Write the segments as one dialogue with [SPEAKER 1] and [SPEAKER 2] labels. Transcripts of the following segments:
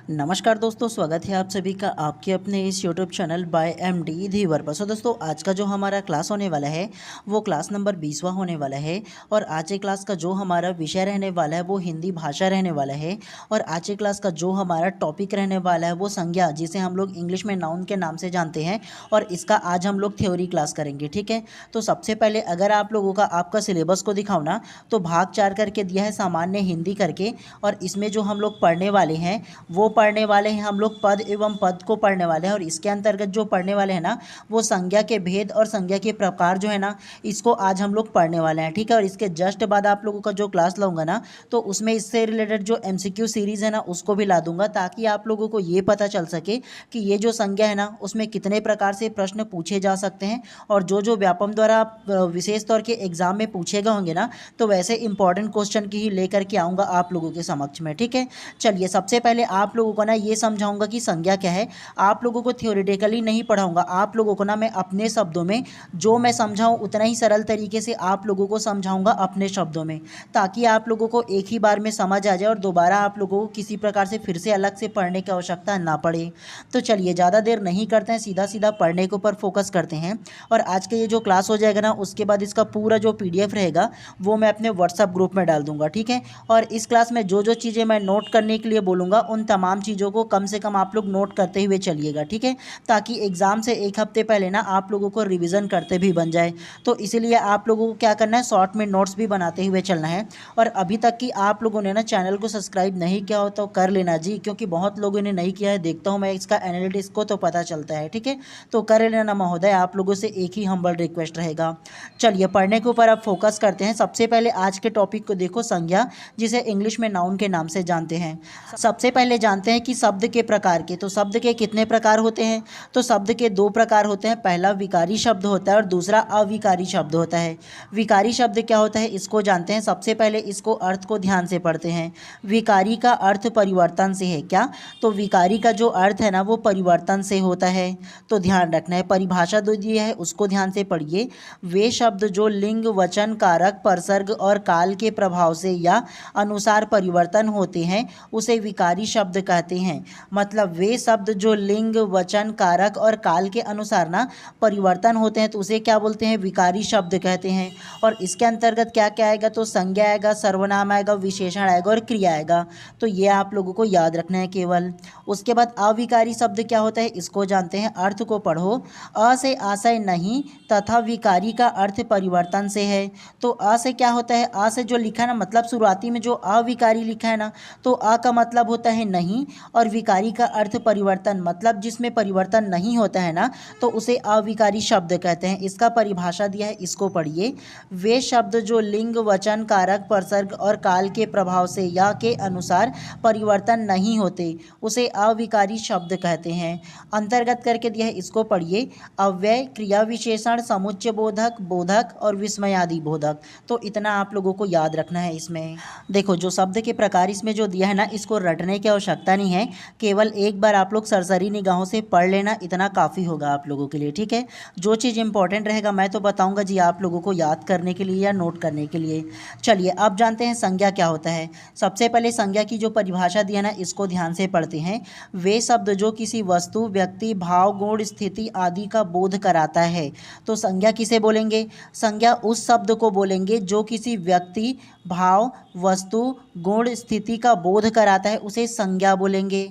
[SPEAKER 1] नमस्कार दोस्तों, स्वागत है आप सभी का आपके अपने इस यूट्यूब चैनल बाय एमडी धीवर पर। सो दोस्तों, आज का जो हमारा क्लास होने वाला है वो क्लास नंबर 20वां होने वाला है। और आज के क्लास का जो हमारा विषय रहने वाला है वो हिंदी भाषा रहने वाला है। और आज के क्लास का जो हमारा टॉपिक रहने वाला है वो संज्ञा, जिसे हम लोग इंग्लिश में नाउन के नाम से जानते हैं। और इसका आज हम लोग थ्योरी क्लास करेंगे, ठीक है। तो सबसे पहले अगर आप लोगों का आपका सिलेबस को दिखाओ ना, तो भाग 4 करके दिया है सामान्य हिंदी करके। और इसमें जो हम लोग पढ़ने वाले हैं वो पढ़ने वाले हैं हम लोग पद एवं पद को पढ़ने वाले हैं। और इसके अंतर्गत जो पढ़ने वाले हैं ना, वो संज्ञा के भेद और संज्ञा के प्रकार जो है ना, इसको आज हम लोग पढ़ने वाले हैं, ठीक है। और इसके जस्ट बाद आप लोगों का जो क्लास लाऊंगा ना, तो उसमें इससे रिलेटेड जो एमसीक्यू सीरीज़ है ना उसको भी ला दूंगा, ताकि आप लोगों को ये पता चल सके कि ये जो संज्ञा है ना उसमें कितने प्रकार से प्रश्न पूछे जा सकते हैं। और जो व्यापम द्वारा विशेष तौर के एग्जाम में पूछे गए होंगे ना, तो वैसे इंपॉर्टेंट क्वेश्चन की ही लेकर के आऊँगा आप लोगों के समक्ष में, ठीक है। चलिए, सबसे पहले आप लोगों को ना ये समझाऊंगा कि संज्ञा क्या है। आप लोगों को थ्योरेटिकली नहीं पढ़ाऊंगा, आप लोगों को ना मैं अपने शब्दों में जो मैं समझाऊं उतना ही सरल तरीके से आप लोगों को समझाऊंगा अपने शब्दों में, ताकि आप लोगों को एक ही बार में समझ आ जाए और दोबारा आप लोगों को किसी प्रकार से फिर से अलग से पढ़ने की आवश्यकता ना पड़े। तो चलिए, ज़्यादा देर नहीं करते हैं, सीधा सीधा पढ़ने के ऊपर फोकस करते हैं। और आज का ये जो क्लास हो जाएगा ना, उसके बाद इसका पूरा जो PDF रहेगा वो मैं अपने व्हाट्सएप ग्रुप में डाल दूंगा, ठीक है। और इस क्लास में जो चीज़ें मैं नोट करने के लिए बोलूँगा उन तमाम चीज़ों को कम से कम आप लोग नोट करते हुए चलिएगा, ठीक है। ताकि एग्ज़ाम से एक हफ्ते पहले ना आप लोगों को रिवीजन करते भी बन जाए। तो इसीलिए आप लोगों को क्या करना है, शॉर्ट में नोट्स भी बनाते हुए चलना है। और अभी तक कि आप लोगों ने ना चैनल को सब्सक्राइब नहीं किया हो तो कर लेना जी, क्योंकि बहुत लोगों ने नहीं किया है, देखता हूँ मैं इसका एनालिटिक्स को तो पता चलता है, ठीक है। तो कर लेना महोदय, आप लोगों से एक ही हम्बल रिक्वेस्ट रहेगा। चलिए, पढ़ने के ऊपर अब फोकस करते हैं। सबसे पहले आज के टॉपिक को देखो, संज्ञा, जिसे इंग्लिश में नाउन के नाम से जानते हैं। सबसे पहले जानते हैं कि शब्द के प्रकार के। तो शब्द के कितने प्रकार होते हैं? तो शब्द के 2 प्रकार होते हैं। पहला विकारी शब्द होता है और दूसरा अविकारी शब्द होता है। विकारी शब्द क्या होता है इसको जानते हैं। सबसे पहले इसको अर्थ को ध्यान से पढ़ते हैं। विकारी का अर्थ परिवर्तन से है। क्या? तो विकारी का जो अर्थ है ना वो परिवर्तन से होता है, तो ध्यान रखना है। परिभाषा दो दी है, उसको ध्यान से पढ़िए। वे शब्द जो लिंग, वचन, कारक, परसर्ग और काल के प्रभाव से या अनुसार परिवर्तन होते हैं उसे विकारी शब्द कहते हैं। मतलब वे शब्द जो लिंग, वचन, कारक और काल के अनुसार ना परिवर्तन होते हैं तो उसे क्या बोलते हैं, विकारी शब्द कहते हैं। और इसके अंतर्गत क्या क्या आएगा, तो संज्ञा आएगा, सर्वनाम आएगा, विशेषण आएगा और क्रिया आएगा। तो ये आप लोगों को याद रखना है केवल। उसके बाद अविकारी शब्द क्या होता है इसको जानते हैं। अर्थ को पढ़ो। अ से आशय नहीं तथा विकारी का अर्थ परिवर्तन से है। तो अ से क्या होता है, अ से जो लिखा है ना, मतलब शुरुआती में जो अविकारी लिखा है ना, तो अ का मतलब होता है नहीं, और विकारी का अर्थ परिवर्तन, मतलब जिसमें परिवर्तन नहीं होता है ना, तो उसे अविकारी शब्द कहते हैं। इसका परिभाषा दिया है, इसको पढ़िए। वे शब्द जो लिंग, वचन, कारक, परसर्ग और काल के प्रभाव से या के अनुसार परिवर्तन नहीं होते उसे अविकारी शब्द कहते हैं। अंतर्गत करके दिया है, इसको पढ़िए। अव्यय, क्रिया विशेषण, समुच्चय बोधक, बोधक और विस्मयादि बोधक। तो इतना आप लोगों को याद रखना है इसमें। देखो, जो शब्द के प्रकार इसमें जो दिया है ना, इसको रटने की आवश्यकता नहीं है, केवल एक बार आप लोग सरसरी निगाहों से पढ़ लेना, इतना काफ़ी होगा आप लोगों के लिए, ठीक है। जो चीज़ इंपॉर्टेंट रहेगा मैं तो बताऊंगा जी आप लोगों को याद करने के लिए या नोट करने के लिए। चलिए, अब जानते हैं संज्ञा क्या होता है। सबसे पहले संज्ञा की जो परिभाषा दी है ना, इसको ध्यान से पढ़ते हैं। वे शब्द जो किसी वस्तु, व्यक्ति, भाव, गुण, स्थिति आदि का बोध कराता है। तो संज्ञा किसे बोलेंगे? संज्ञा उस शब्द को बोलेंगे जो किसी व्यक्ति, भाव, वस्तु, गुण, स्थिति का बोध कराता है, उसे संज्ञा बोलेंगे।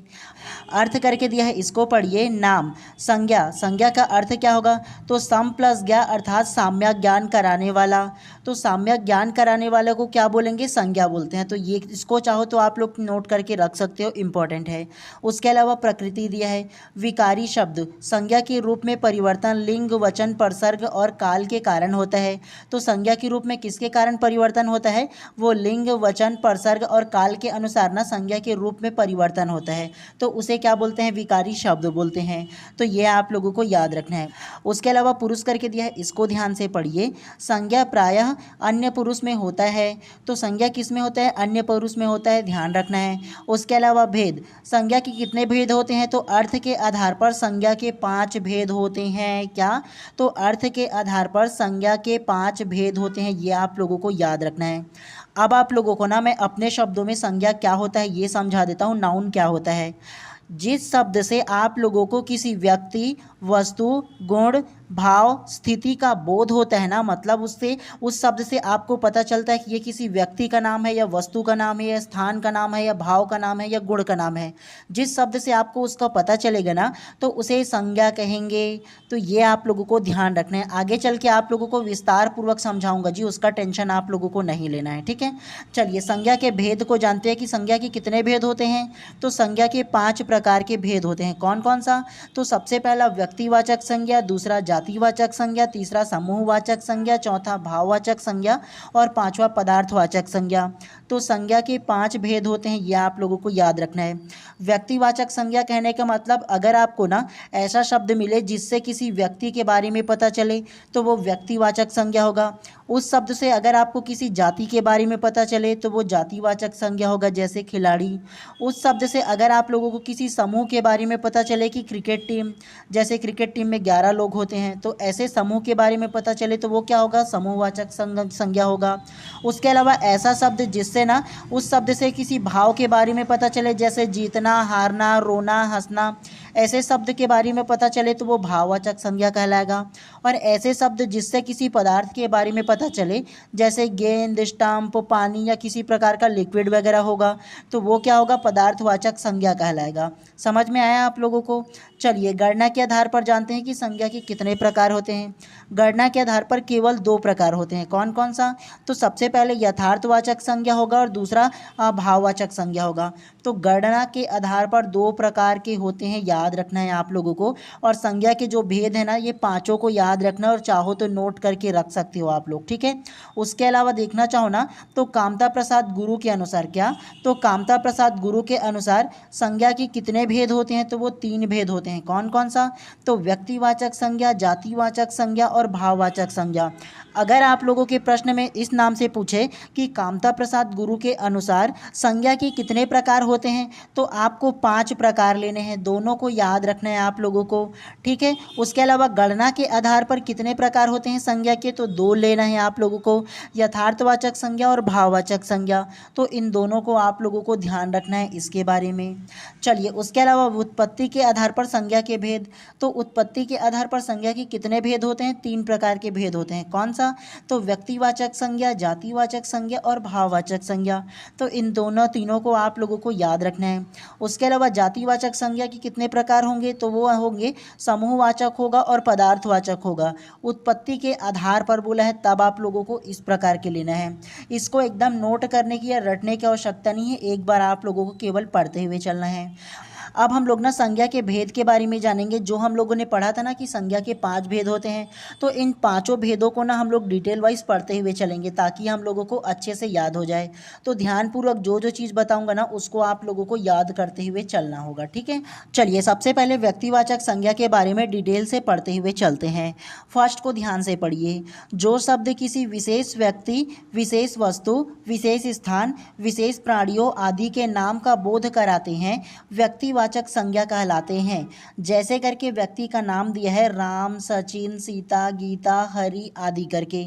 [SPEAKER 1] अर्थ करके दिया है, इसको पढ़िए। नाम, संज्ञा, संज्ञा का अर्थ क्या होगा, तो सम प्लस ज्ञा अर्थात साम्यक ज्ञान कराने वाला। तो साम्यक ज्ञान कराने वाले को क्या बोलेंगे, संज्ञा बोलते हैं। तो ये इसको चाहो तो आप लोग नोट करके रख सकते हो, इंपॉर्टेंट है। उसके अलावा प्रकृति दिया है। विकारी शब्द संज्ञा के रूप में परिवर्तन लिंग, वचन, परसर्ग और काल के कारण होता है। तो संज्ञा के रूप में किसके कारण परिवर्तन होता है, वो लिंग, वचन, परसर्ग और काल के अनुसार ना संज्ञा के रूप में परिवर्तन होता है, तो उसे क्या बोलते हैं, विकारी शब्द बोलते हैं। तो ये आप लोगों को याद रखना है। उसके अलावा पुरुष करके दिया है, इसको ध्यान से पढ़िए। संज्ञा प्रायः अन्य पुरुष में होता है। तो संज्ञा किस में होता है, अन्य पुरुष में होता है, ध्यान रखना है। उसके अलावा भेद, संज्ञा के कितने भेद होते हैं, तो अर्थ के आधार पर संज्ञा के 5 भेद होते हैं। क्या? तो अर्थ के आधार पर संज्ञा के 5 भेद होते हैं, ये आप लोगों को याद रखना है। अब आप लोगों को ना मैं अपने शब्दों में संज्ञा क्या होता है ये समझा देता हूँ। नाउन क्या होता है? जिस शब्द से आप लोगों को किसी व्यक्ति, वस्तु, गुण, भाव, स्थिति का बोध होता है ना, मतलब उससे उस शब्द से आपको पता चलता है कि ये किसी व्यक्ति का नाम है या वस्तु का नाम है या स्थान का नाम है या भाव का नाम है या गुण का नाम है। जिस शब्द से आपको उसका पता चलेगा ना तो उसे संज्ञा कहेंगे। तो ये आप लोगों को ध्यान रखना है। आगे चल के आप लोगों को विस्तार पूर्वक समझाऊंगा जी, उसका टेंशन आप लोगों को नहीं लेना है, ठीक है। चलिए संज्ञा के भेद को जानते हैं कि संज्ञा के कितने भेद होते हैं। तो संज्ञा के 5 प्रकार के भेद होते हैं। कौन कौन सा? तो सबसे पहला व्यक्तिवाचक संज्ञा, दूसरा जातिवाचक संज्ञा, तीसरा समूहवाचक संज्ञा, चौथा भाववाचक संज्ञा और पांचवा पदार्थवाचक संज्ञा। तो संज्ञा के 5 भेद होते हैं, यह आप लोगों को याद रखना है। व्यक्तिवाचक संज्ञा कहने का मतलब अगर आपको ना ऐसा शब्द मिले जिससे किसी व्यक्ति के बारे में पता चले तो वो व्यक्तिवाचक संज्ञा होगा। उस शब्द से अगर आपको किसी जाति के बारे में पता चले तो वो जातिवाचक संज्ञा होगा, जैसे खिलाड़ी। उस शब्द से अगर आप लोगों को किसी समूह के बारे में पता चले कि क्रिकेट टीम, जैसे क्रिकेट टीम में 11 लोग होते हैं, तो ऐसे समूह के बारे में पता चले तो वो क्या होगा? समूहवाचक संज्ञा होगा। उसके अलावा ऐसा शब्द जिससे ना उस शब्द से किसी भाव के बारे में पता चले, जैसे जीतना, हारना, रोना, हंसना, ऐसे शब्द के बारे में पता चले तो वो भाववाचक संज्ञा कहलाएगा। और ऐसे शब्द जिससे किसी पदार्थ के बारे में पता चले, जैसे गेंद, स्टंप, पानी या किसी प्रकार का लिक्विड वगैरह होगा, तो वो क्या होगा? पदार्थवाचक संज्ञा कहलाएगा। समझ में आया आप लोगों को? चलिए गणना के आधार पर जानते हैं कि संज्ञा के कितने प्रकार होते हैं। गणना के आधार पर केवल 2 प्रकार होते हैं। कौन कौन सा? तो सबसे पहले यथार्थवाचक संज्ञा होगा और दूसरा भाववाचक संज्ञा होगा। तो गणना के आधार पर 2 प्रकार के होते हैं, याद रखना है आप लोगों को। और संज्ञा के जो भेद है ना, ये पांचों को याद रखना, और चाहो तो नोट करके रख सकते हो आप लोग, ठीक है। उसके अलावा देखना चाहो ना तो कामता प्रसाद गुरु के अनुसार, क्या? तो कामता प्रसाद गुरु के अनुसार संज्ञा के कितने भेद होते हैं? तो वो 3 भेद होते हैं। कौन कौन सा? तो व्यक्तिवाचक संज्ञा, जातिवाचक संज्ञा और भाववाचक संज्ञा। अगर आप लोगों के प्रश्न में इस नाम से पूछे कि कामता प्रसाद गुरु के अनुसार संज्ञा के कितने प्रकार होते हैं, तो आपको 5 प्रकार लेने हैं। दोनों को याद रखना है आप लोगों को, ठीक है। उसके अलावा गणना के आधार पर कितने प्रकार होते हैं संज्ञा के, तो 2 लेना है आप लोगों को, यथार्थवाचक संज्ञा और भाववाचक संज्ञा। तो इन दोनों को आप लोगों को ध्यान रखना है इसके बारे में। चलिए उसके अलावा उत्पत्ति के आधार पर संज्ञा के भेद। तो उत्पत्ति के आधार पर संज्ञा के कितने भेद होते हैं? 3 प्रकार के भेद होते हैं। कौन सा? तो व्यक्तिवाचक संज्ञा, जातिवाचक संज्ञा और भाववाचक संज्ञा। तो इन तीनों को आप लोगों को याद रखना है। उसके अलावा जातिवाचक संज्ञा के कितने प्रकार होंगे? तो वो होंगे समूहवाचक होगा और पदार्थवाचक होगा। उत्पत्ति के आधार पर बोला है तब आप लोगों को इस प्रकार के लेना है। इसको एकदम नोट करने की या रटने की आवश्यकता नहीं है, एक बार आप लोगों को केवल पढ़ते हुए चलना है। अब हम लोग ना संज्ञा के भेद के बारे में जानेंगे। जो हम लोगों ने पढ़ा था ना कि संज्ञा के 5 भेद होते हैं, तो इन पांचों भेदों को ना हम लोग डिटेल वाइज पढ़ते हुए चलेंगे ताकि हम लोगों को अच्छे से याद हो जाए। तो ध्यानपूर्वक जो जो चीज़ बताऊंगा ना उसको आप लोगों को याद करते हुए चलना होगा, ठीक है। चलिए सबसे पहले व्यक्तिवाचक संज्ञा के बारे में डिटेल से पढ़ते हुए चलते हैं। फर्स्ट को ध्यान से पढ़िए। जो शब्द किसी विशेष व्यक्ति, विशेष वस्तु, विशेष स्थान, विशेष प्राणियों आदि के नाम का बोध कराते हैं व्यक्तिवाचक संज्ञा कहलाते हैं। जैसे करके व्यक्ति का नाम दिया है राम, सचिन, सीता, गीता, हरि आदि करके।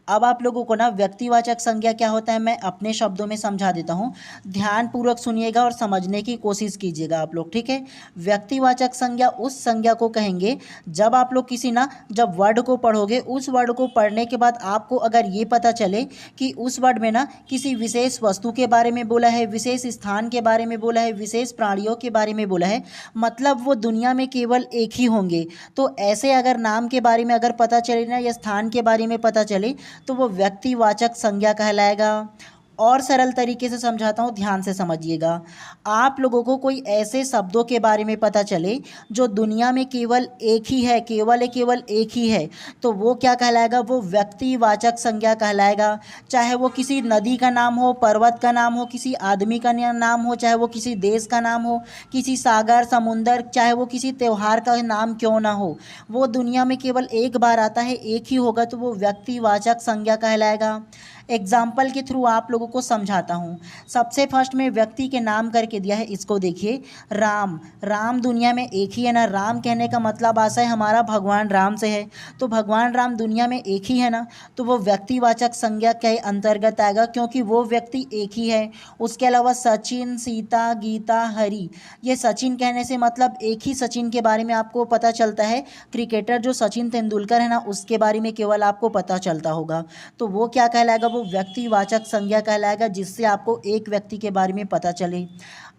[SPEAKER 1] अब आप लोगों को ना व्यक्तिवाचक संज्ञा क्या होता है मैं अपने शब्दों में समझा देता हूँ, ध्यान पूर्वक सुनिएगा और समझने की कोशिश कीजिएगा आप लोग, ठीक है। व्यक्तिवाचक संज्ञा उस संज्ञा को कहेंगे जब आप लोग जब वर्ड को पढ़ोगे, उस वर्ड को पढ़ने के बाद आपको अगर ये पता चले कि उस वर्ड में ना किसी विशेष वस्तु के बारे में बोला है, विशेष स्थान के बारे में बोला है, विशेष प्राणियों के बारे में बोला है, मतलब वो दुनिया में केवल एक ही होंगे। तो ऐसे अगर नाम के बारे में अगर पता चले ना या स्थान के बारे में पता चले तो वो व्यक्तिवाचक संज्ञा कहलाएगा। और सरल तरीके से समझाता हूँ, ध्यान से समझिएगा। आप लोगों को कोई ऐसे शब्दों के बारे में पता चले जो दुनिया में केवल एक ही है, केवल एक ही है, तो वो क्या कहलाएगा? वो व्यक्तिवाचक संज्ञा कहलाएगा। चाहे वो किसी नदी का नाम हो, पर्वत का नाम हो, किसी आदमी का नाम हो, चाहे वो किसी देश का नाम हो, किसी सागर, समुंदर, चाहे वो किसी त्यौहार का नाम क्यों ना हो, वो दुनिया में केवल एक बार आता है, एक ही होगा, तो वो व्यक्तिवाचक संज्ञा कहलाएगा। एग्जाम्पल के थ्रू आप लोगों लोगों को समझाता हूँ। सबसे फर्स्ट में व्यक्ति के नाम करके दिया है, इसको देखिए, राम। राम दुनिया में एक ही है ना। राम कहने का मतलब आशा है हमारा भगवान राम से है, तो भगवान राम दुनिया में एक ही है ना, तो वो व्यक्तिवाचक संज्ञा के अंतर्गत आएगा क्योंकि वो व्यक्ति एक ही है। उसके अलावा सचिन, सीता, गीता, हरि, ये सचिन कहने से मतलब एक ही सचिन के बारे में आपको पता चलता है। क्रिकेटर जो सचिन तेंदुलकर है ना, उसके बारे में केवल आपको पता चलता होगा, तो वो क्या कहलाएगा, वो व्यक्तिवाचक संज्ञा कहलाएगा, जिससे आपको एक व्यक्ति के बारे में पता चले।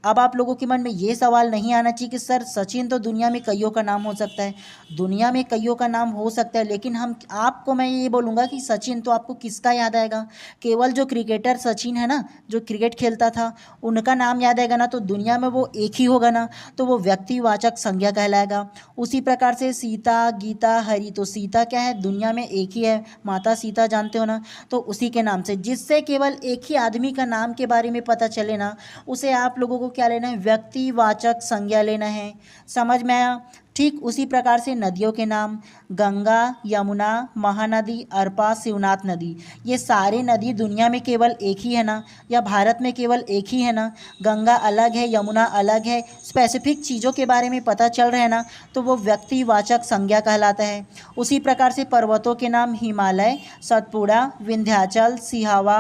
[SPEAKER 1] अब आप लोगों के मन में ये सवाल नहीं आना चाहिए कि सर सचिन तो दुनिया में कईयों का नाम हो सकता है। दुनिया में कईयों का नाम हो सकता है, लेकिन हम आपको मैं ये बोलूँगा कि सचिन तो आपको किसका याद आएगा, केवल जो क्रिकेटर सचिन है ना, जो क्रिकेट खेलता था, उनका नाम याद आएगा ना, तो दुनिया में वो एक ही होगा ना, तो वो व्यक्तिवाचक संज्ञा कहलाएगा। उसी प्रकार से सीता, गीता, हरि, तो सीता क्या है, दुनिया में एक ही है, माता सीता जानते हो ना, तो उसी के नाम से, जिससे केवल एक ही आदमी का नाम के बारे में पता चले ना, उसे आप लोगों को क्या लेना है, व्यक्तिवाचक संज्ञा लेना है। समझ में आया। ठीक उसी प्रकार से नदियों के नाम, गंगा, यमुना, महानदी, अरपा, शिवनाथ नदी, ये सारे नदी दुनिया में केवल एक ही है ना, या भारत में केवल एक ही है ना। गंगा अलग है, यमुना अलग है, स्पेसिफिक चीज़ों के बारे में पता चल रहा है ना, तो वो व्यक्तिवाचक संज्ञा कहलाता है। उसी प्रकार से पर्वतों के नाम, हिमालय, सतपुड़ा, विंध्याचल, सिहावा,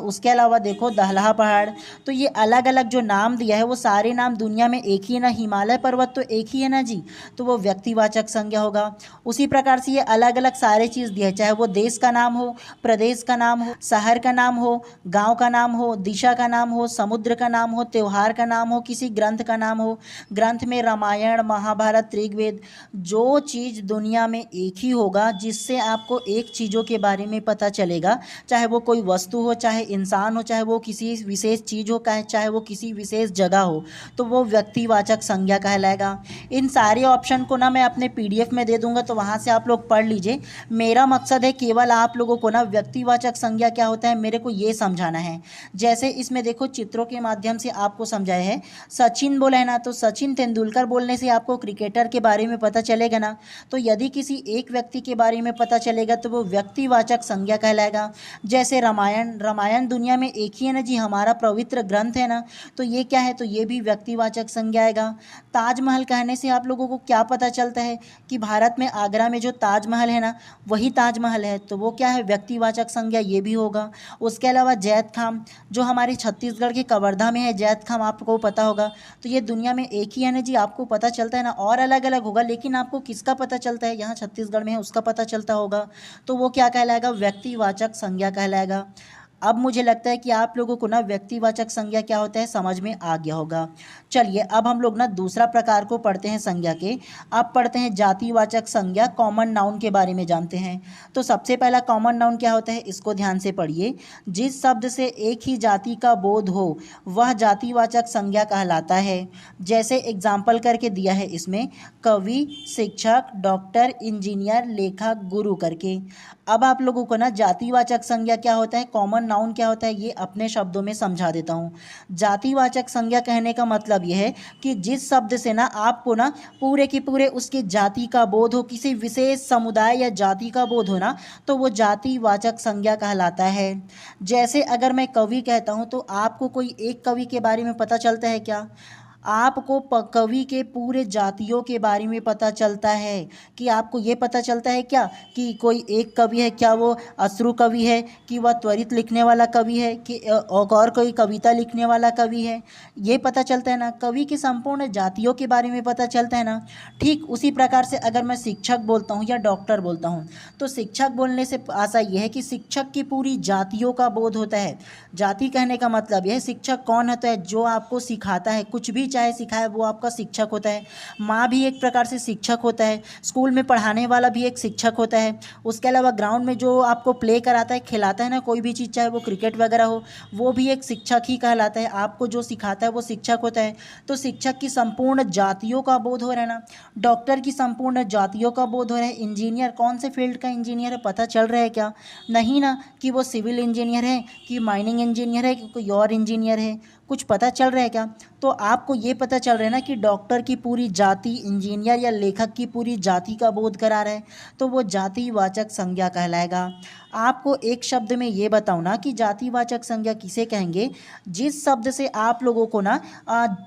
[SPEAKER 1] उसके अलावा देखो दहला पहाड़, तो ये अलग अलग जो नाम दिया है वो सारे नाम दुनिया में एक ही है ना। हिमालय पर्वत तो एक ही है ना जी, तो वो व्यक्तिवाचक संज्ञा होगा। उसी प्रकार से ये अलग अलग सारे चीज़ दिए, चाहे वो देश का नाम हो, प्रदेश का नाम हो, शहर का नाम हो, गांव का नाम हो, दिशा का नाम हो, समुद्र का नाम हो, त्योहार का नाम हो, किसी ग्रंथ का नाम हो। ग्रंथ में रामायण, महाभारत, ऋग्वेद, जो चीज़ दुनिया में एक ही होगा, जिससे आपको एक चीज़ों के बारे में पता चलेगा, चाहे वो कोई वस्तु हो, चाहे इंसान हो, चाहे वो किसी विशेष चीज़ हो, चाहे वो किसी विशेष जगह हो, तो वो व्यक्तिवाचक संज्ञा कहलाएगा। इन सारे ऑप्शन को ना मैं अपने पीडीएफ में दे दूंगा, तो वहाँ से आप लोग पढ़ लीजिए। मेरा मकसद है केवल आप लोगों को ना व्यक्तिवाचक संज्ञा क्या होता है मेरे को ये समझाना है। जैसे इसमें देखो चित्रों के माध्यम से आपको समझाया है। सचिन बोला है ना, तो सचिन तेंदुलकर बोलने से आपको क्रिकेटर के बारे में पता चलेगा ना, तो यदि किसी एक व्यक्ति के बारे में पता चलेगा तो वो व्यक्तिवाचक संज्ञा कहलाएगा। जैसे रामायण, रामायण दुनिया में एक ही है ना जी, हमारा पवित्र ग्रंथ है ना, तो ये क्या है, तो ये भी व्यक्तिवाचक संज्ञा आएगा। ताजमहल कहने से आप लोगों को क्या पता चलता है कि भारत में आगरा में जो ताजमहल है ना, वही ताजमहल है, तो वो क्या है, व्यक्तिवाचक संज्ञा ये भी होगा। उसके अलावा जैत खाम, जो हमारे छत्तीसगढ़ के कवर्धा में है जैत खाम, आपको पता होगा, तो ये दुनिया में एक ही है ना जी, आपको पता चलता है ना। और अलग अलग होगा, लेकिन आपको किसका पता चलता है, यहाँ छत्तीसगढ़ में है उसका पता चलता होगा, तो वो क्या कहलाएगा, व्यक्तिवाचक संज्ञा कहलाएगा। अब मुझे लगता है कि आप लोगों को ना व्यक्तिवाचक संज्ञा क्या होता है समझ में आ गया होगा। चलिए अब हम लोग ना दूसरा प्रकार को पढ़ते हैं संज्ञा के। अब पढ़ते हैं जातिवाचक संज्ञा, कॉमन नाउन के बारे में जानते हैं। तो सबसे पहला कॉमन नाउन क्या होता है, इसको ध्यान से पढ़िए। जिस शब्द से एक ही जाति का बोध हो वह जातिवाचक संज्ञा कहलाता है। जैसे एग्जाम्पल करके दिया है इसमें, कवि, शिक्षक, डॉक्टर, इंजीनियर, लेखक, गुरु करके। अब आप लोगों को ना जातिवाचक संज्ञा क्या होता है, कॉमन नाउन क्या होता है, ये अपने शब्दों में समझा देता हूँ। जातिवाचक संज्ञा कहने का मतलब यह है कि जिस शब्द से ना आपको ना पूरे के पूरे उसकी जाति का बोध हो, किसी विशेष समुदाय या जाति का बोध हो ना, तो वो जातिवाचक संज्ञा कहलाता है। जैसे अगर मैं कवि कहता हूँ, तो आपको कोई एक कवि के बारे में पता चलता है क्या, आपको कवि के पूरे जातियों के बारे में पता चलता है। कि आपको ये पता चलता है क्या कि कोई एक कवि है, क्या वो अश्रु कवि है, कि वह त्वरित लिखने वाला कवि है, कि और कोई कविता लिखने वाला कवि है, ये पता चलता है ना। कवि की संपूर्ण जातियों के बारे में पता चलता है ना। ठीक उसी प्रकार से अगर मैं शिक्षक बोलता हूँ या डॉक्टर बोलता हूँ, तो शिक्षक बोलने से आशा यह है कि शिक्षक की पूरी जातियों का बोध होता है। जाति कहने का मतलब यह है शिक्षक कौन होता है, जो आपको सिखाता है, कुछ भी चाहे सिखाए वो आपका शिक्षक होता है। माँ भी एक प्रकार से शिक्षक होता है, स्कूल में पढ़ाने वाला भी एक शिक्षक होता है। उसके अलावा ग्राउंड में जो आपको प्ले कराता है, खिलाता है ना, कोई भी चीज़ चाहे वो क्रिकेट वगैरह हो, वो भी एक शिक्षक ही कहलाता है। आपको जो सिखाता है वो शिक्षक होता है। तो शिक्षक की संपूर्ण जातियों का बोध हो रहा है ना, डॉक्टर की संपूर्ण जातियों का बोध हो रहा है। इंजीनियर कौन से फील्ड का इंजीनियर है पता चल रहा है क्या, नहीं ना, कि वो सिविल इंजीनियर है, कि माइनिंग इंजीनियर है, कि कोई और इंजीनियर है, कुछ पता चल रहा है क्या? तो आपको ये पता चल रहा है ना कि डॉक्टर की पूरी जाति, इंजीनियर या लेखक की पूरी जाति का बोध करा रहा है, तो वो जातिवाचक संज्ञा कहलाएगा। आपको एक शब्द में ये बताऊँ ना कि जातिवाचक संज्ञा किसे कहेंगे? जिस शब्द से आप लोगों को ना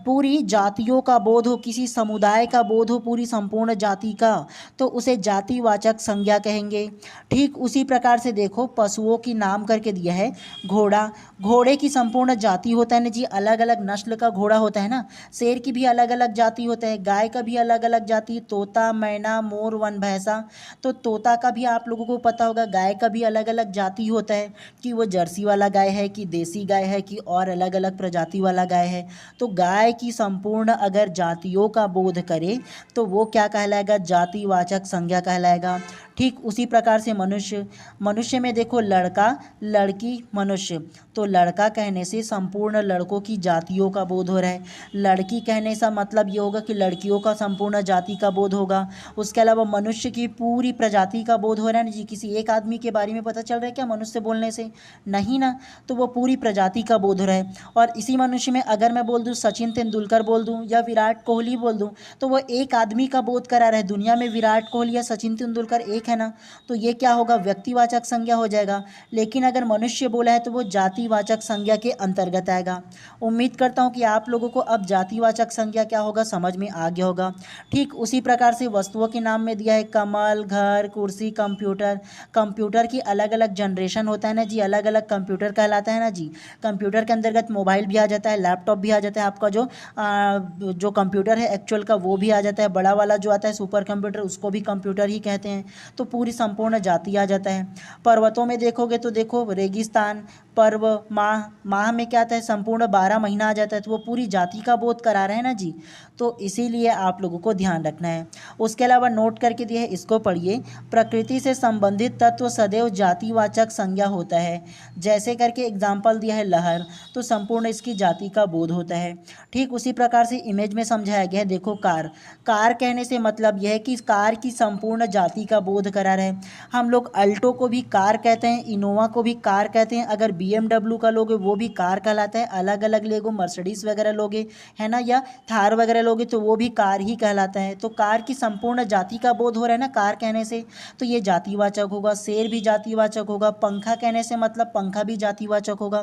[SPEAKER 1] पूरी जातियों का बोध हो, किसी समुदाय का बोध हो, पूरी संपूर्ण जाति का, तो उसे जातिवाचक संज्ञा कहेंगे। ठीक उसी प्रकार से देखो, पशुओं की नाम करके दिया है घोड़ा। घोड़े की संपूर्ण जाति होता है ना जी, अलग अलग नस्ल का घोड़ा होता है ना। शेर की भी अलग अलग जाति होता है, गाय का भी अलग अलग जाति, तोता, मैना, मोर, वन, भैंसा। तो तोता का भी आप लोगों को पता होगा, गाय का भी अलग अलग जाति होता है कि वो जर्सी वाला गाय है कि देसी गाय है कि और अलग अलग प्रजाति वाला गाय है। तो गाय की संपूर्ण अगर जातियों का बोध करे तो वो क्या कहलाएगा? जातिवाचक संज्ञा कहलाएगा। ठीक उसी प्रकार से मनुष्य, मनुष्य में देखो लड़का, लड़की, मनुष्य। तो लड़का कहने से संपूर्ण लड़कों की जातियों का बोध हो रहा है। लड़की कहने से मतलब ये होगा कि लड़कियों का संपूर्ण जाति का बोध होगा। उसके अलावा मनुष्य की पूरी प्रजाति का बोध हो रहा है ना जी। किसी एक आदमी के बारे में पता चल रहा है क्या मनुष्य बोलने से? नहीं ना। तो वो पूरी प्रजाति का बोध हो रहा है। और इसी मनुष्य में अगर मैं बोल दूँ सचिन तेंदुलकर बोल दूँ या विराट कोहली बोल दूँ, तो वो एक आदमी का बोध करा रहा है। दुनिया में विराट कोहली या सचिन तेंदुलकर एक है ना, तो ये क्या होगा? व्यक्तिवाचक संज्ञा हो जाएगा। लेकिन अगर मनुष्य बोला है तो वो जातिवाचक संज्ञा के अंतर्गत आएगा। उम्मीद करता हूँ कि आप लोगों को अब जातिवाचक संज्ञा क्या होगा समझ में आ गया होगा। ठीक उसी प्रकार से वस्तुओं के नाम में दिया है कमल, घर, कुर्सी, कंप्यूटर। कंप्यूटर की अलग अलग जनरेशन होता है ना जी, अलग अलग कंप्यूटर कहलाता है ना जी। कंप्यूटर के अंतर्गत मोबाइल भी आ जाता है, लैपटॉप भी आ जाता है, आपका जो कंप्यूटर है एक्चुअल का वो भी आ जाता है, बड़ा वाला जो आता है सुपर कंप्यूटर उसको भी कंप्यूटर ही कहते हैं। तो पूरी संपूर्ण जाति आ जाता है। पर्वतों में देखोगे तो देखो रेगिस्तान, पर्व, माह, माह में क्या आता है? संपूर्ण 12 महीना आ जाता है। तो वो पूरी जाति का बोध करा रहे हैं ना जी। तो इसीलिए आप लोगों को ध्यान रखना है। उसके अलावा नोट करके दिया है, इसको पढ़िए। प्रकृति से संबंधित तत्व सदैव जातिवाचक संज्ञा होता है। जैसे करके एग्जाम्पल दिया है लहर, तो संपूर्ण इसकी जाति का बोध होता है। ठीक उसी प्रकार से इमेज में समझाया गया है। देखो कार, कार कहने से मतलब यह है कि कार की संपूर्ण जाति का बोध करा रहे हैं। हम लोग अल्टो को भी कार कहते हैं, इनोवा को भी कार कहते हैं। अगर BMW का लोगे वो भी कार कहलाता है। अलग अलग लेगो मर्सिडीज वगैरह लोगे है ना, या थार वगैरह लोगे तो वो भी कार ही कहलाता है। तो कार की संपूर्ण जाति का बोध हो रहा है ना कार कहने से, तो ये जातिवाचक होगा। शेर भी जातिवाचक होगा। पंखा कहने से मतलब पंखा भी जातिवाचक होगा।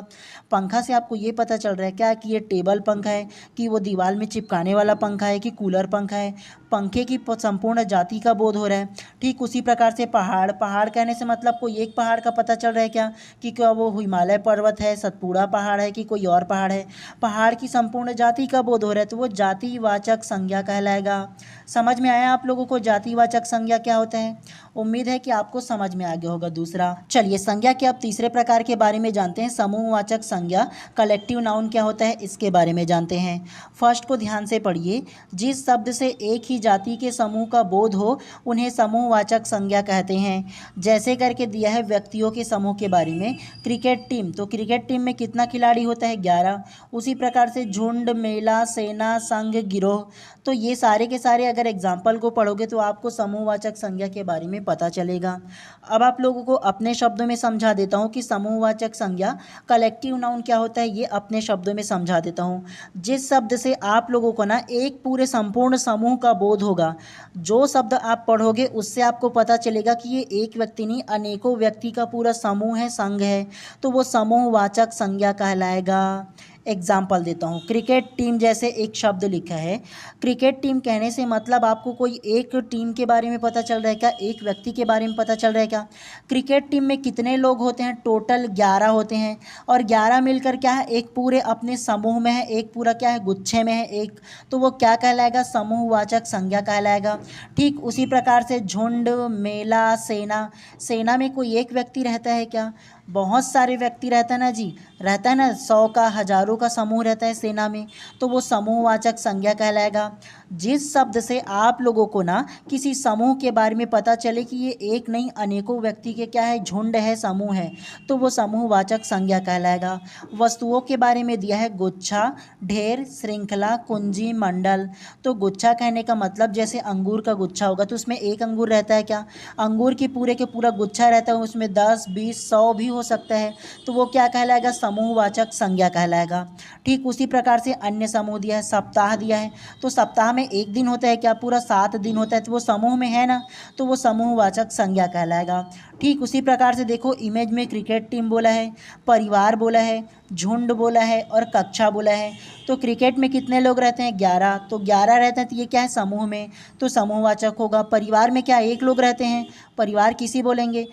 [SPEAKER 1] पंखा से आपको ये पता चल रहा है क्या कि ये टेबल पंखा है, कि वो दीवार में चिपकाने वाला पंखा है, कि कूलर पंखा है। पंखे की संपूर्ण जाति का बोध हो रहा है। ठीक उसी प्रकार से पहाड़, पहाड़ कहने से मतलब कोई एक पहाड़ का पता चल रहा है क्या कि क्या वो हिमालय पर्वत है, सतपुड़ा पहाड़ है, कि कोई और पहाड़ है। पहाड़ की संपूर्ण जाति का बोध हो रहा है, तो वो जातिवाचक संज्ञा कहलाएगा। समझ में आया आप लोगों को जातिवाचक संज्ञा क्या होता है? उम्मीद है कि आपको समझ में आ गया होगा। दूसरा चलिए संज्ञा के अब तीसरे प्रकार के बारे में जानते हैं। समूहवाचक संज्ञा, कलेक्टिव नाउन क्या होता है इसके बारे में जानते हैं। फर्स्ट को ध्यान से पढ़िए। जिस शब्द से एक ही जाति के समूह का बोध हो उन्हें समूहवाचक संज्ञा कहते हैं। जैसे करके दिया है व्यक्तियों के समूह के बारे में। क्रिकेट टीम, तो क्रिकेट टीम में कितना खिलाड़ी होता है? 11। उसी प्रकार से झुंड, मेला, सेना, संघ, गिरोह। तो ये सारे के सारे अगर एग्जाम्पल को पढ़ोगे तो आपको समूहवाचक संज्ञा के बारे में पता चलेगा। अब आप लोगों को अपने शब्दों में समझा देता हूँ कि समूहवाचक संज्ञा, कलेक्टिव नाउन क्या होता है, ये अपने शब्दों में समझा देता हूँ। जिस शब्द से आप लोगों को ना एक पूरे संपूर्ण समूह का बोध होगा, जो शब्द आप पढ़ोगे उससे आपको पता चलेगा कि ये एक व्यक्ति नहीं अनेकों व्यक्ति का पूरा समूह है, संघ है, तो वो समूहवाचक संज्ञा कहलाएगा। एग्जाम्पल देता हूँ। क्रिकेट टीम जैसे एक शब्द लिखा है। क्रिकेट टीम कहने से मतलब आपको कोई एक टीम के बारे में पता चल रहा है क्या? एक व्यक्ति के बारे में पता चल रहा है क्या? क्रिकेट टीम में कितने लोग होते हैं? टोटल 11 होते हैं। और 11 मिलकर क्या है? एक पूरे अपने समूह में है, एक पूरा क्या है? गुच्छे में है एक। तो वो क्या कहलाएगा? समूहवाचक संज्ञा कहलाएगा। ठीक उसी प्रकार से झुंड, मेला, सेना। सेना में कोई एक व्यक्ति रहता है क्या? बहुत सारे व्यक्ति रहता है ना जी, रहता है ना, 100 का, हजारों का समूह रहता है सेना में, तो वो समूहवाचक संज्ञा कहलाएगा। जिस शब्द से आप लोगों को ना किसी समूह के बारे में पता चले कि ये एक नहीं अनेकों व्यक्ति के क्या है, झुंड है, समूह है, तो वो समूहवाचक संज्ञा कहलाएगा। वस्तुओं के बारे में दिया है गुच्छा, ढेर, श्रृंखला, कुंजी, मंडल। तो गुच्छा कहने का मतलब जैसे अंगूर का गुच्छा होगा तो उसमें एक अंगूर रहता है क्या, अंगूर की पूरे के पूरा गुच्छा रहता है, उसमें 10, 20, 100 भी हो सकता है, तो वो क्या कहलाएगा, समूहवाचक संज्ञा कहलाएगा। ठीक उसी प्रकार से अन्य समूह दिया है, सप्ताह दिया है, तो सप्ताह में एक दिन होता है क्या, पूरा 7 दिन होता है, तो वो समूह में है ना, तो वो समूहवाचक संज्ञा कहलाएगा। ठीक उसी प्रकार से देखो इमेज में क्रिकेट टीम बोला है, परिवार बोला है, झुंड बोला है और कक्षा बोला है। तो क्रिकेट में कितने लोग रहते हैं, 11, तो 11 रहते हैं, तो ये क्या है, समूह में, तो समूहवाचक होगा। परिवार में क्या एक लोग रहते हैं, परिवार किसी बोलेंगे।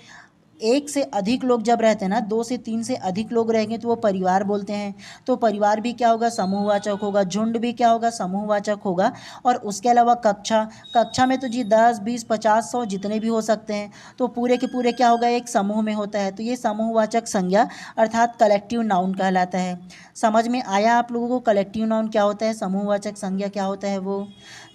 [SPEAKER 1] एक से अधिक लोग जब रहते हैं ना, 2 से 3 से अधिक लोग रहेंगे तो वो परिवार बोलते हैं, तो परिवार भी क्या होगा, समूहवाचक होगा। झुंड भी क्या होगा, समूहवाचक होगा। और उसके अलावा कक्षा, कक्षा में तो जी 10, 20, 50, 100 जितने भी हो सकते हैं, तो पूरे के पूरे क्या होगा, एक समूह में होता है, तो ये समूहवाचक संज्ञा अर्थात कलेक्टिव नाउन कहलाता है। समझ में आया आप लोगों को कलेक्टिव नाउन क्या होता है, समूहवाचक संज्ञा क्या होता है वो।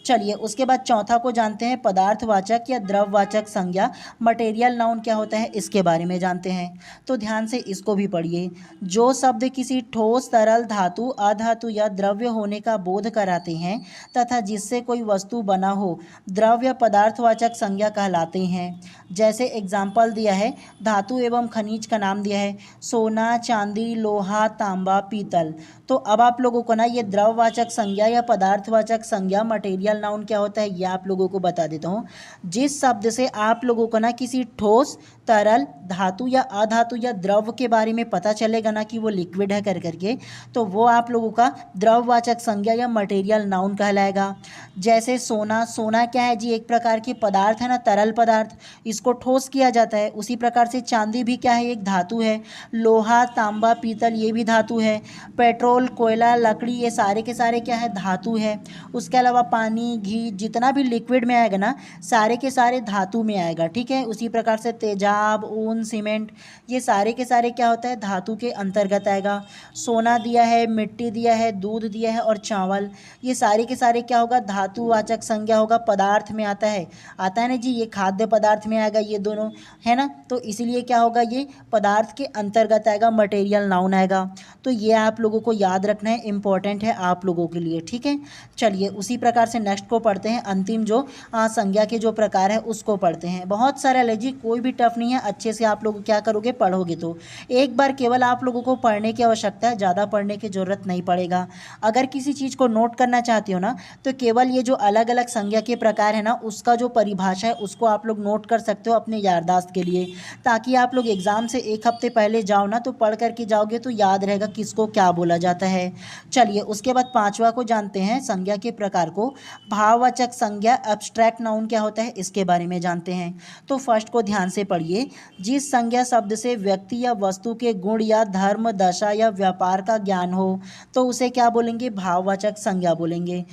[SPEAKER 1] चलिए उसके बाद चौथा को जानते हैं, पदार्थवाचक या द्रववाचक संज्ञा, मटेरियल नाउन क्या होता है, इसके बारे में जानते हैं। तो ध्यान से इसको भी पढ़िए। जो शब्द किसी ठोस, तरल, धातु, अधातु या द्रव्य होने का बोध कराते हैं तथा जिससे कोई वस्तु बना हो, द्रव्य पदार्थवाचक संज्ञा कहलाते हैं। जैसे एग्जाम्पल दिया है, धातु एवं खनिज का नाम दिया है, सोना, चांदी, लोहा, तांबा, पीतल। तो अब आप लोगों को ना ये द्रववाचक संज्ञा या पदार्थवाचक संज्ञा, मटेरियल नाउन क्या होता है ये आप लोगों को बता देता हूँ। जिस शब्द से आप लोगों को ना किसी ठोस, तरल, धातु या अधातु या द्रव के बारे में पता चलेगा ना कि वो लिक्विड है कर करके, तो वो आप लोगों का द्रववाचक संज्ञा या मटेरियल नाउन कहलाएगा। जैसे सोना, सोना क्या है जी, एक प्रकार की पदार्थ है ना, तरल पदार्थ, इसको ठोस किया जाता है। उसी प्रकार से चांदी भी क्या है, एक धातु है। लोहा, तांबा, पीतल ये भी धातु है। पेट्रोल, कोयला, लकड़ी ये सारे के सारे क्या है, धातु है। उसके अलावा पानी, घी जितना भी लिक्विड में आएगा ना, सारे के सारे धातु में आएगा। ठीक है, उसी प्रकार से तेजाब, ऊन, सीमेंट ये सारे के सारे क्या होता है, धातु के अंतर्गत आएगा। सोना दिया है, मिट्टी दिया है, दूध दिया है और चावल, ये सारे के सारे क्या होगा, धातुवाचक संज्ञा होगा, पदार्थ में आता है ना जी, ये खाद्य पदार्थ में आएगा, ये दोनों है ना, तो इसीलिए क्या होगा, ये पदार्थ के अंतर्गत आएगा, मटेरियल नाउन आएगा। तो ये आप लोगों को याद रखना है, इंपॉर्टेंट है आप लोगों के लिए। ठीक है, चलिए उसी प्रकार से नेक्स्ट को पढ़ते हैं, अंतिम जो संज्ञा के जो प्रकार है उसको पढ़ते हैं। बहुत सारा लेजी, कोई भी टफ नहीं है, अच्छे से आप लोग क्या करोगे, पढ़ोगे तो एक बार केवल आप लोगों को पढ़ने की आवश्यकता है, ज़्यादा पढ़ने की ज़रूरत नहीं पड़ेगा। अगर किसी चीज़ को नोट करना चाहते हो ना, तो केवल ये जो अलग अलग संज्ञा के प्रकार है ना, उसका जो परिभाषा है उसको आप लोग नोट कर सकते हो अपने याददाश्त के लिए, ताकि आप लोग एग्ज़ाम से एक हफ्ते पहले जाओ ना, तो पढ़ करके जाओगे तो याद रहेगा किसको क्या बोला जाता है। चलिए उसके बाद पांचवा को जानते हैं, संज्ञा के प्रकार को। भाववाचक संज्ञा, एब्स्ट्रैक्ट नाउन क्या होता है इसके बारे में जानते हैं। तो फर्स्ट को ध्यान से पढ़िए। जिस संज्ञा शब्द से व्यक्ति या वस्तु के गुण या धर्म, दशा या व्यापार का ज्ञान हो, तो उसे क्या बोलेंगे, भाववाचक संज्ञा बोलेंगे।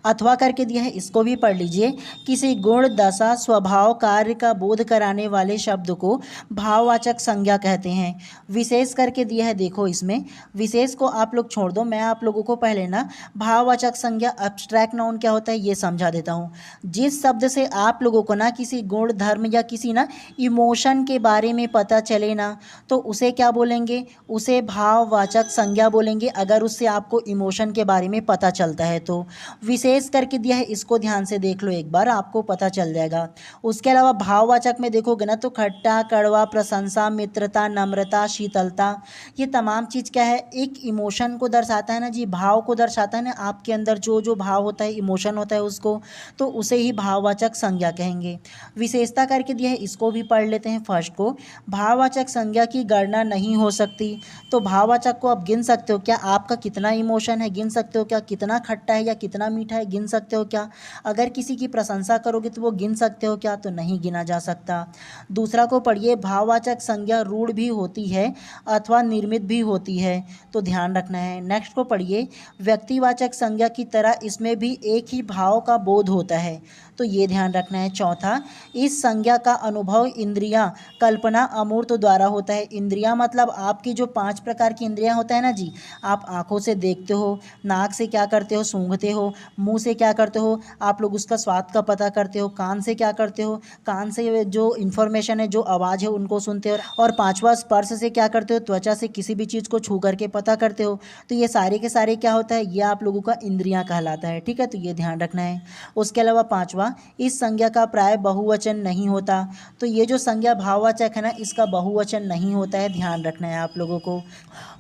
[SPEAKER 1] अथवा करके दिया है, इसको भी पढ़ लीजिए। किसी गुण, दशा, स्वभाव, कार्य का बोध कराने वाले शब्द को भाववाचक संज्ञा कहते हैं। विशेष करके दिया है, देखो इसमें विशेष को आप लोग छोड़ दो, मैं आप लोगों को पहले ना भाववाचक संज्ञा, एब्स्ट्रैक्ट नाउन क्या होता है ये समझा देता हूँ। जिस शब्द से आप लोगों को ना किसी गुण, धर्म या किसी ना इमोशन के बारे में पता चले ना, तो उसे क्या बोलेंगे, उसे भाववाचक संज्ञा बोलेंगे, अगर उससे आपको इमोशन के बारे में पता चलता है तो। विशेष करके दिया है, इसको ध्यान से देख लो एक बार, आपको पता चल जाएगा। उसके अलावा भाववाचक में देखोगे ना, तो खट्टा, कड़वा, प्रशंसा, मित्रता, नम्रता, शीतलता, ये तमाम चीज़ क्या है, एक इमोशन को दर्शाता है ना जी, भाव को दर्शाता है ना, आपके अंदर जो जो भाव होता है, इमोशन होता है उसको, तो उसे ही भाववाचक संज्ञा कहेंगे। विशेषता करके दिया है, इसको भी पढ़ लेते हैं फर्स्ट को। भाववाचक संज्ञा की गणना नहीं हो सकती, तो भाववाचक को आप गिन सकते हो क्या, आपका कितना इमोशन है गिन सकते हो क्या, कितना खट्टा है या कितना मीठा है गिन सकते हो क्या, अगर किसी की प्रशंसा करोगे तो वो गिन सकते हो क्या, तो नहीं गिना जा सकता। दूसरा को पढ़िए, भाववाचक संज्ञा रूढ़ भी होती है अथवा निर्मित भी होती है, तो ध्यान रखना है। नेक्स्ट को पढ़िए, व्यक्तिवाचक संज्ञा की तरह इसमें भी एक ही भाव का बोध होता है, तो ये ध्यान रखना है। चौथा, इस संज्ञा का अनुभव इंद्रियां, कल्पना, अमूर्त द्वारा होता है। इंद्रियां मतलब आपकी जो 5 प्रकार की इंद्रियां होता है ना जी, आप आंखों से देखते हो, नाक से क्या करते हो, सूंघते हो, मुंह मुंह से क्या करते हो, आप लोग उसका स्वाद का पता करते हो। कान से क्या करते हो, कान से जो इन्फॉर्मेशन है, जो आवाज़ है, उनको सुनते हो। और पांचवा स्पर्श से क्या करते हो, त्वचा से किसी भी चीज़ को छू करके पता करते हो। तो ये सारे के सारे क्या होता है, ये आप लोगों का इंद्रियां कहलाता है। ठीक है, तो ये ध्यान रखना है। उसके अलावा पांचवा, इस संज्ञा का प्राय बहुवचन नहीं होता। तो ये जो संज्ञा भाववाचक है ना, इसका बहुवचन नहीं होता है, ध्यान रखना है आप लोगों को।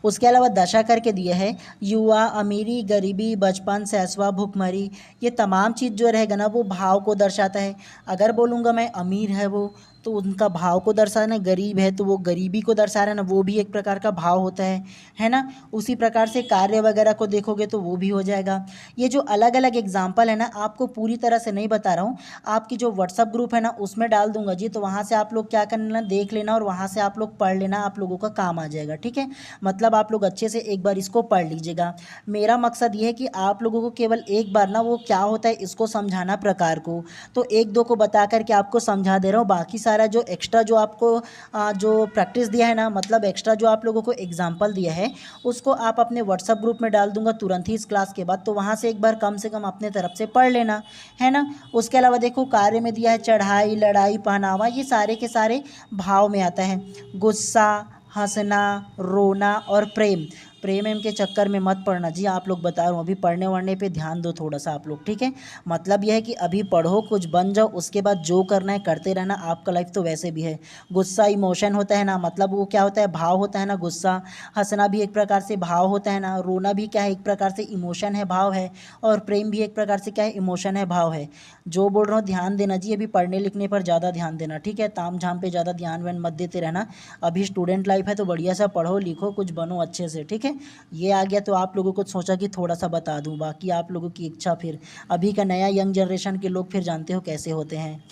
[SPEAKER 1] उसके अलावा दशा करके दिए है, युवा, अमीरी, गरीबी, बचपन, सैसवा, भुखमरी। ये तमाम चीज़ जो रहेगा ना, वो भाव को दर्शाता है। अगर बोलूँगा मैं अमीर है वो, तो उनका भाव को दर्शाना, गरीब है तो वो गरीबी को दर्शा रहा है ना, वो भी एक प्रकार का भाव होता है ना। उसी प्रकार से कार्य वगैरह को देखोगे तो वो भी हो जाएगा। ये जो अलग अलग एग्जाम्पल है ना, आपको पूरी तरह से नहीं बता रहा हूँ, आपकी जो व्हाट्सअप ग्रुप है ना, उसमें डाल दूंगा जी। तो वहाँ से आप लोग क्या करना, देख लेना और वहाँ से आप लोग पढ़ लेना, आप लोगों का काम आ जाएगा। ठीक है, मतलब आप लोग अच्छे से एक बार इसको पढ़ लीजिएगा। मेरा मकसद ये है कि आप लोगों को केवल एक बार ना वो क्या होता है इसको समझाना, प्रकार को। तो एक दो को बता करके आपको समझा दे रहा हूँ। बाकी सारा जो एक्स्ट्रा जो आपको जो प्रैक्टिस दिया है ना, मतलब एक्स्ट्रा जो आप लोगों को एग्जाम्पल दिया है, उसको आप अपने व्हाट्सअप ग्रुप में डाल दूंगा तुरंत ही इस क्लास के बाद। तो वहाँ से एक बार कम से कम अपने तरफ से पढ़ लेना, है ना। उसके अलावा देखो, कार्य में दिया है चढ़ाई, लड़ाई, पहनावा। ये सारे के सारे भाव में आता है। गुस्सा, हंसना, रोना और प्रेम। प्रेम एम के चक्कर में मत पड़ना जी, आप लोग बता रहा हूँ। अभी पढ़ने वढ़ने पे ध्यान दो थोड़ा सा आप लोग। ठीक है, मतलब यह है कि अभी पढ़ो, कुछ बन जाओ, उसके बाद जो करना है करते रहना। आपका लाइफ तो वैसे भी है। गुस्सा इमोशन होता है ना, मतलब वो क्या होता है, भाव होता है ना गुस्सा। हंसना भी एक प्रकार से भाव होता है ना। रोना भी क्या है, एक प्रकार से इमोशन है, भाव है। और प्रेम भी एक प्रकार से क्या है, इमोशन है, भाव है। जो बोल रहा हूँ ध्यान देना जी, अभी पढ़ने लिखने पर ज़्यादा ध्यान देना। ठीक है, ताम झाम पे ज़्यादा ध्यान व्यान मत देते रहना। अभी स्टूडेंट लाइफ है तो बढ़िया सा पढ़ो लिखो, कुछ बनो अच्छे से। ठीक है, ये आ गया तो आप लोगों को सोचा कि थोड़ा सा बता दूं। बाकी आप लोगों की इच्छा, फिर अभी का नया यंग जनरेशन के लोग फिर जानते हो कैसे होते हैं।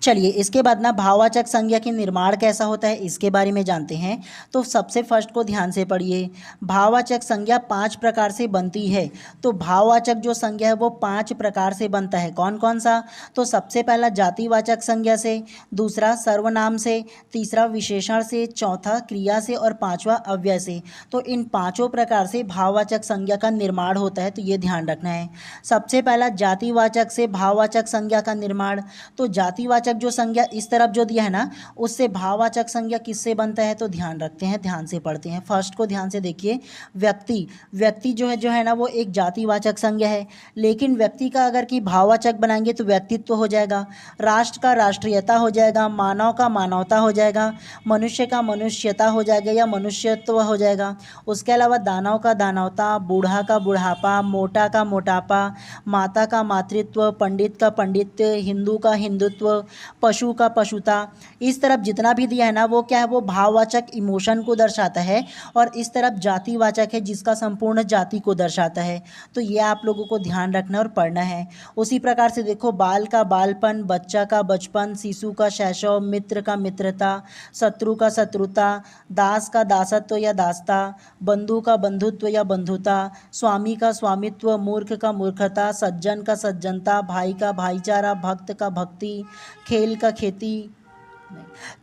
[SPEAKER 1] चलिए, इसके बाद ना भाववाचक संज्ञा के निर्माण कैसा होता है इसके बारे में जानते हैं। तो सबसे फर्स्ट को ध्यान से पढ़िए। भाववाचक संज्ञा 5 प्रकार से बनती है। तो भाववाचक जो संज्ञा है वो 5 प्रकार से बनता है। कौन कौन सा, तो सबसे पहला जातिवाचक संज्ञा से, दूसरा सर्वनाम से, तीसरा विशेषण से, चौथा क्रिया से और पांचवा अव्यय से। तो इन पांचों प्रकार से भाववाचक संज्ञा का निर्माण होता है, तो ये ध्यान रखना है। सबसे पहला जातिवाचक से भाववाचक संज्ञा का निर्माण। तो जातिवाचक जो संज्ञा इस तरफ जो दिया है ना, उससे भाववाचक संज्ञा किससे बनता है, तो ध्यान रखते हैं, ध्यान से पढ़ते हैं। फर्स्ट को ध्यान से देखिए, व्यक्ति। व्यक्ति जो है ना, वो एक जातिवाचक संज्ञा है। लेकिन व्यक्ति का अगर कि भाववाचक बनाएंगे तो व्यक्तित्व हो जाएगा। राष्ट्र का राष्ट्रीयता हो जाएगा। मानव का मानवता हो जाएगा। मनुष्य का मनुष्यता हो जाएगा या मनुष्यत्व हो जाएगा। उसके अलावा दानव का दानवता, बूढ़ा का बुढ़ापा, मोटा का मोटापा, माता का मातृत्व, पंडित का पंडित्व, हिंदू का हिंदुत्व, पशु का पशुता। इस तरफ जितना भी दिया है ना, वो क्या है, वो भाववाचक इमोशन को दर्शाता है। और इस तरफ जातिवाचक है, जिसका संपूर्ण जाति को दर्शाता है। तो ये आप लोगों को ध्यान रखना और पढ़ना है। उसी प्रकार से देखो, बाल का बालपन, बच्चा का बचपन, शिशु का शैशव, मित्र का मित्रता, शत्रु का शत्रुता, दास का दासत्व या दासता, बंधु का बंधुत्व या बंधुता, स्वामी का स्वामित्व, मूर्ख का मूर्खता, सज्जन का सज्जनता, भाई का भाईचारा, भक्त का भक्ति, खेल का खेती,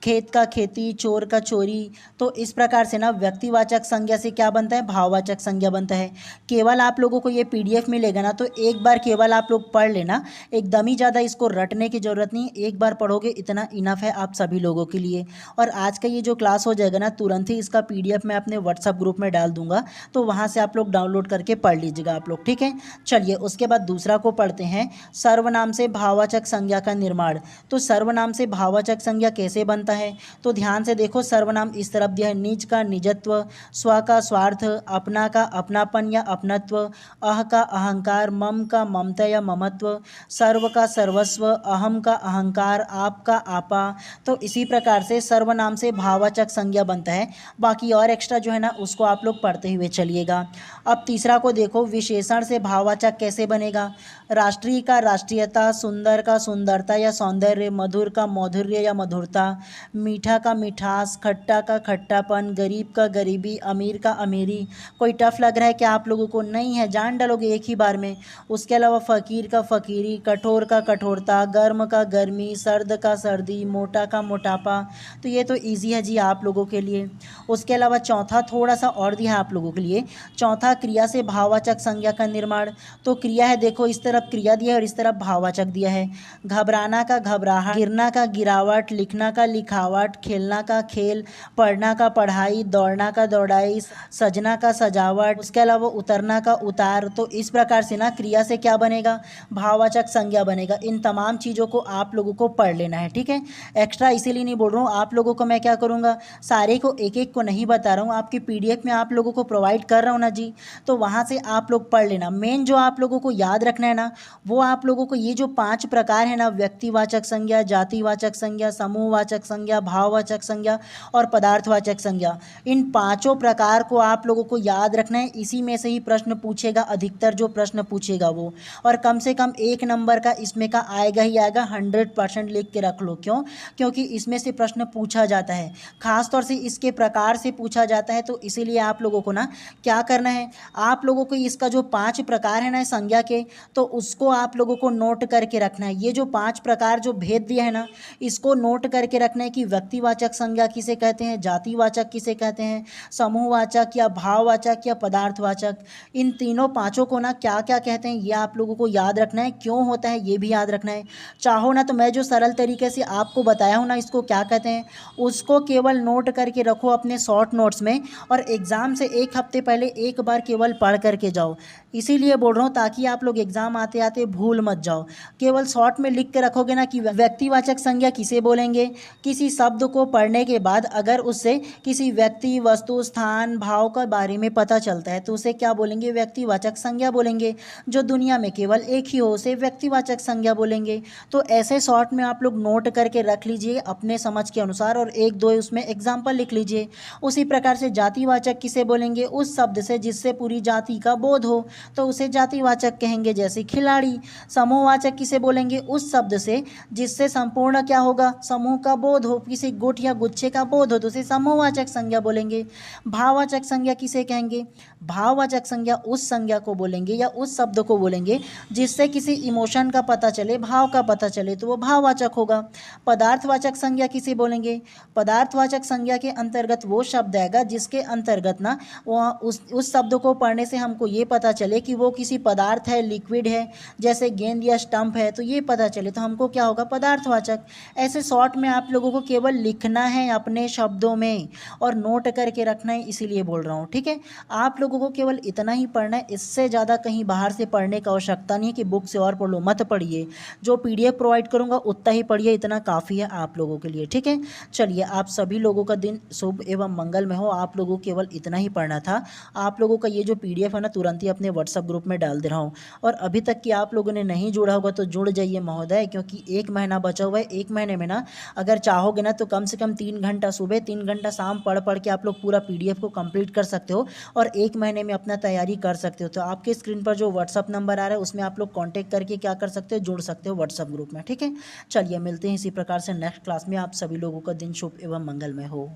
[SPEAKER 1] खेत का खेती, चोर का चोरी। तो इस प्रकार से ना व्यक्तिवाचक संज्ञा से क्या बनता है, भाववाचक संज्ञा बनता है। केवल आप लोगों को ये पीडीएफ मिलेगा ना, तो एक बार केवल आप लोग पढ़ लेना, एकदम ही ज़्यादा इसको रटने की ज़रूरत नहीं। एक बार पढ़ोगे इतना इनफ है आप सभी लोगों के लिए। और आज का ये जो क्लास हो जाएगा ना, तुरंत ही इसका पीडीएफ मैं अपने व्हाट्सअप ग्रुप में डाल दूंगा, तो वहाँ से आप लोग डाउनलोड करके पढ़ लीजिएगा आप लोग। ठीक है, चलिए उसके बाद दूसरा को पढ़ते हैं, सर्वनाम से भाववाचक संज्ञा का निर्माण। तो सर्वनाम से भाववाचक संज्ञा कैसे बनता है, तो ध्यान से देखो। सर्वनाम इस तरफ दिया है, निज का निजत्व, स्व का स्वार्थ, अपना का अपनापन या अपनत्व, अह का अहंकार, मम का ममता या ममत्व, सर्व का सर्वस्व, अहम का अहंकार, आप का आपा। तो इसी प्रकार से सर्वनाम से भाववाचक संज्ञा बनता है। बाकी और एक्स्ट्रा जो है ना, उसको आप लोग पढ़ते हुए चलिएगा। अब तीसरा को देखो, विशेषण से भाववाचक कैसे बनेगा। राष्ट्रीय का राष्ट्रीयता, सुंदर का सुंदरता या सौंदर्य, मधुर का माधुर्य या मधुरता, कठोरता, मीठा का मिठास, खट्टा का खट्टापन, गरीब का गरीबी, अमीर का अमीरी। कोई टफ लग रहा है क्या आप लोगों को? नहीं है, जान डालोगे एक ही बार में। उसके अलावा फ़कीर का फ़कीरी, कठोर का कठोरता, गर्म का गर्मी, सर्द का सर्दी, मोटा का मोटापा। तो ये तो ईजी है जी आप लोगों के लिए। उसके अलावा चौथा थोड़ा सा और दिया है आप लोगों के लिए। चौथा, क्रिया से भाववाचक संज्ञा का निर्माण। तो क्रिया है, देखो इस तरफ क्रिया दिया है और इस तरफ भाववाचक दिया है। घबराना का घबराहट, गिरना का गिरावट, लिखना का लिखावट, खेलना का खेल, पढ़ना का पढ़ाई, दौड़ना का दौड़ाई, सजना का सजावट। उसके अलावा उतरना का उतार। तो इस प्रकार से ना क्रिया से क्या बनेगा? भाववाचक संज्ञा बनेगा। इन तमाम चीज़ों को आप लोगों को पढ़ लेना है, ठीक है। एक्स्ट्रा इसीलिए नहीं बोल रहा हूँ, आप लोगों को मैं क्या करूँगा, सारे को एक एक को नहीं बता रहा हूँ, आपकी पीडीएफ में आप लोगों को प्रोवाइड कर रहा हूँ ना जी, तो वहाँ से आप लोग पढ़ लेना। मेन जो आप लोगों को याद रखना है ना, वो आप लोगों को ये जो 5 प्रकार है ना, व्यक्तिवाचक संज्ञा, जातिवाचक संज्ञा, समूहवाचक संज्ञा, भाववाचक संज्ञा और पदार्थवाचक संज्ञा, इन पांचों प्रकार को आप लोगों को याद रखना है। इसी में से ही प्रश्न पूछेगा, अधिकतर जो प्रश्न पूछेगा वो, और कम से कम 1 नंबर का इसमें का आएगा ही आएगा। 100% लिख के रख लो। क्यों? क्योंकि इसमें से प्रश्न पूछा जाता है, खास तौर से इसके प्रकार से पूछा जाता है। तो इसीलिए आप लोगों को ना क्या करना है, आप लोगों को इसका जो 5 प्रकार है ना संज्ञा के, तो उसको आप लोगों को नोट करके रखना है। ये जो 5 प्रकार जो भेद दिया है ना, इसको नोट करके रखना है कि व्यक्तिवाचक संज्ञा किसे कहते हैं, जातिवाचक किसे कहते हैं, समूहवाचक या भाववाचक या पदार्थवाचक। इन तीनों पांचों को ना क्या क्या कहते हैं, ये आप लोगों को याद रखना है। क्यों होता है ये भी याद रखना है। चाहो ना तो मैं जो सरल तरीके से आपको बताया हूँ ना, इसको क्या कहते हैं, उसको केवल नोट करके रखो अपने शॉर्ट नोट्स में, और एग्ज़ाम से 1 हफ्ते पहले एक बार केवल पढ़ करके जाओ। इसीलिए बोल रहा हूँ, ताकि आप लोग एग्ज़ाम आते आते भूल मत जाओ। केवल शॉर्ट में लिख के रखोगे ना कि व्यक्तिवाचक संज्ञा किसे बोलेंगे, किसी शब्द को पढ़ने के बाद अगर उससे किसी व्यक्ति, वस्तु, स्थान, भाव के बारे में पता चलता है तो उसे क्या बोलेंगे, व्यक्तिवाचक संज्ञा बोलेंगे। जो दुनिया में केवल एक ही हो उसे व्यक्तिवाचक संज्ञा बोलेंगे। तो ऐसे शॉर्ट में आप लोग नोट करके रख लीजिए अपने समझ के अनुसार, और 1-2 उसमें एग्जाम्पल लिख लीजिए। उसी प्रकार से जातिवाचक किसे बोलेंगे, उस शब्द से जिससे पूरी जाति का बोध हो तो उसे जातिवाचक कहेंगे, जैसे खिलाड़ी। समूहवाचक किसे बोलेंगे, उस शब्द से जिससे संपूर्ण क्या होगा, समूह का बोध हो, किसी गुट या गुच्छे का बोध हो तो उसे समूहवाचक संज्ञा बोलेंगे। भाववाचक संज्ञा किसे कहेंगे, भाववाचक संज्ञा उस संज्ञा को बोलेंगे या उस शब्द को बोलेंगे जिससे किसी इमोशन का पता चले, भाव का पता चले, तो वो भाववाचक होगा। पदार्थवाचक संज्ञा किसे बोलेंगे, पदार्थवाचक संज्ञा के अंतर्गत वो शब्द आएगा जिसके अंतर्गत ना वो उस शब्द को पढ़ने से हमको ये पता चले कि वो किसी पदार्थ है, लिक्विड है, जैसे गेंद या स्टंप है, तो ये पता चले तो हमको क्या होगा, पदार्थवाचक। ऐसे शॉर्ट में आप लोगों को केवल लिखना है अपने शब्दों में और नोट करके रखना है, इसीलिए बोल रहा हूँ, ठीक है। आप लोगों को केवल इतना ही पढ़ना है, इससे ज़्यादा कहीं बाहर से पढ़ने का आवश्यकता नहीं है कि बुक से और पढ़ लो, मत पढ़िए। जो पीडीएफ प्रोवाइड करूँगा उतना ही पढ़िए, इतना काफ़ी है आप लोगों के लिए, ठीक है। चलिए, आप सभी लोगों का दिन शुभ एवं मंगल में हो। आप लोगों को केवल इतना ही पढ़ना था। आप लोगों का ये जो पीडीएफ है ना, तुरंत ही अपने व्हाट्सएप ग्रुप में डाल दे रहा हूँ। और अभी तक कि आप लोगों ने नहीं जुड़ा होगा तो जुड़ जाइए महोदय, क्योंकि 1 महीना बचा हुआ है। 1 महीने में ना अगर चाहोगे ना तो कम से कम 3 घंटा सुबह, 3 घंटा शाम पढ़ के आप लोग पूरा पीडीएफ को कंप्लीट कर सकते हो और 1 महीने में अपना तैयारी कर सकते हो। तो आपके स्क्रीन पर जो व्हाट्सअप नंबर आ रहा है उसमें आप लोग कॉन्टैक्ट करके क्या कर सकते हो, जुड़ सकते हो व्हाट्सअप ग्रुप में, ठीक है। चलिए, मिलते हैं इसी प्रकार से नेक्स्ट क्लास में। आप सभी लोगों का दिन शुभ एवं मंगलमय हो।